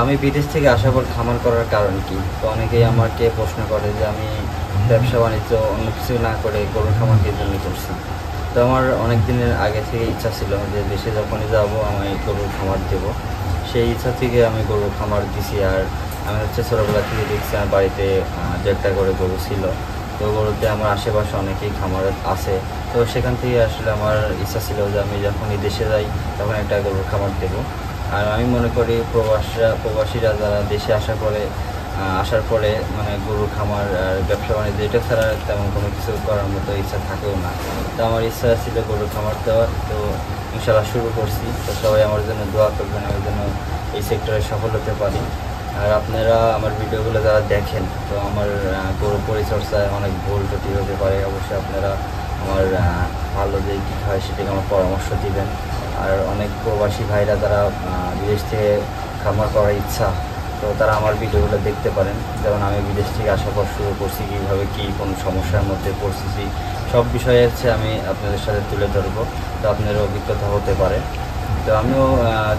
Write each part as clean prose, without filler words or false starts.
আমি বিদেশ থেকে আসার পর খামার করার কারণ কি? তো অনেকেই আমাকে প্রশ্ন করে যে আমি ব্যবসা বাণিজ্য অন্য কিছু না করে গরুর খামারকে জন্য করছি। তো আমার অনেক দিনের আগে থেকে ইচ্ছা ছিল যে দেশে যখনই যাব আমি গরুর খামার দেব। সেই ইচ্ছা থেকে আমি গরুর খামার দিছি। আর আমি হচ্ছে ছোটোবেলা থেকে দেখছি আমার বাড়িতে দু একটা করে গরু ছিল। তো গরুতে আমার আশেপাশে অনেকেই খামার আছে। তো সেখান থেকে আসলে আমার ইচ্ছা ছিল যে আমি যখনই দেশে যাই তখন একটা গরুর খামার দেবো। আর আমি মনে করি প্রবাসীরা যারা দেশে আসার পরে মানে গরুর খামার আর ব্যবসা বাণিজ্য এটা ছাড়া তেমন কোনো কিছু করার মতো ইচ্ছা থাকেও না। তো আমার ইচ্ছা ছিল গরুর খামার দেওয়ার। তো ইনশাল্লাহ শুরু করছি। তো সবাই আমার জন্য দোয়া করবেন, আমার জন্য এই সেক্টরে সফল হতে পারি। আর আপনারা আমার ভিডিওগুলো যারা দেখেন, তো আমার গরু পরিচর্যায় অনেক ভুল ত্রুটি হতে পারে। অবশ্যই আপনারা আমার ভালো যে কী হয় সেটাকে আমার পরামর্শ দিবেন। আর অনেক প্রবাসী ভাইরা যারা বিদেশ থেকে খামার করার ইচ্ছা, তো তারা আমার ভিডিওগুলো দেখতে পারেন। যেমন আমি বিদেশ থেকে আসার পর শুরু করছি, কীভাবে কী কোন সমস্যার মধ্যে পড়তেছি, সব বিষয়ে হচ্ছে আমি আপনাদের সাথে তুলে ধরবো। তো আপনারও অভিজ্ঞতা হতে পারে। তো আমিও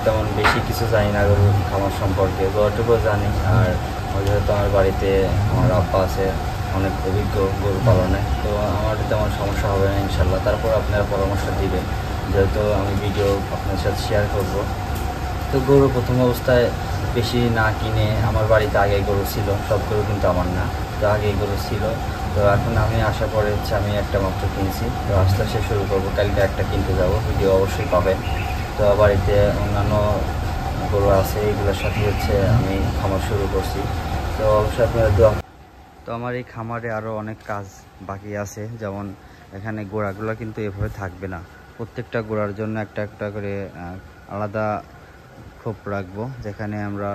তেমন বেশি কিছু জানি না গরুর খামার সম্পর্কে, যতটুকু জানি। আর যেহেতু আমার বাড়িতে আমার আব্বা আছে অনেক অভিজ্ঞ গরু পালনে, তো আমার তেমন সমস্যা হবে না ইনশাল্লাহ। তারপর আপনারা পরামর্শ দিবেন, যেহেতু আমি ভিডিও আপনার সাথে শেয়ার করব। তো গরু প্রথম অবস্থায় বেশি না কিনে, আমার বাড়িতে আগে গরু ছিল, সব গরু কিন্তু আমার না, তো আগে গরু ছিল। তো এখন আমি আসার পরে হচ্ছে আমি একটা মাত্র কিনছি। তো আস্তে আস্তে শুরু করবো, কালকে একটা কিনতে যাব, ভিডিও অবশ্যই পাবেন। তো বাড়িতে অন্যান্য গরু আছে, এগুলোর সাথে হচ্ছে আমি খামার শুরু করছি। তো অবশ্যই আপনারা দোয়া। তো আমার এই খামারে আরও অনেক কাজ বাকি আছে। যেমন এখানে গোড়াগুলো কিন্তু এভাবে থাকবে না, প্রত্যেকটা গোড়ার জন্য একটা একটা করে আলাদা খোপ রাখবো, যেখানে আমরা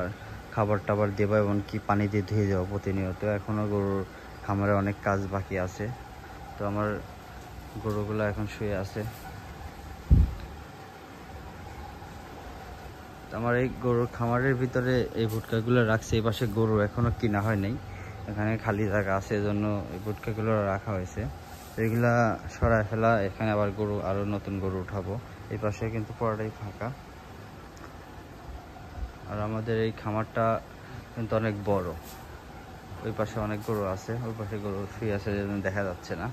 খাবার টাবার দেবো এবং কি পানি দিয়ে ধুয়ে যাবো প্রতিনিয়ত। এখনও গরুর খামারে অনেক কাজ বাকি আছে। তো আমার গরুগুলো এখন শুয়ে আছে। আমার এই গরুর খামারের ভিতরে এই ভুট্টাগুলো রাখছে। এই পাশে গরু এখনও কিনা হয় নাই, এখানে খালি জায়গা আছে, এজন্য এই ভুট্টাগুলো রাখা হয়েছে। এগুলা সরায় ফেলা, এখানে আবার গরু আরও নতুন গরু উঠাবো। এই পাশে কিন্তু পুরোটাই ফাঁকা। আর আমাদের এই খামারটা কিন্তু অনেক বড়। ওই পাশে অনেক গরু আছে, ওই পাশে গরু শুয়ে আছে, যেন দেখা যাচ্ছে না।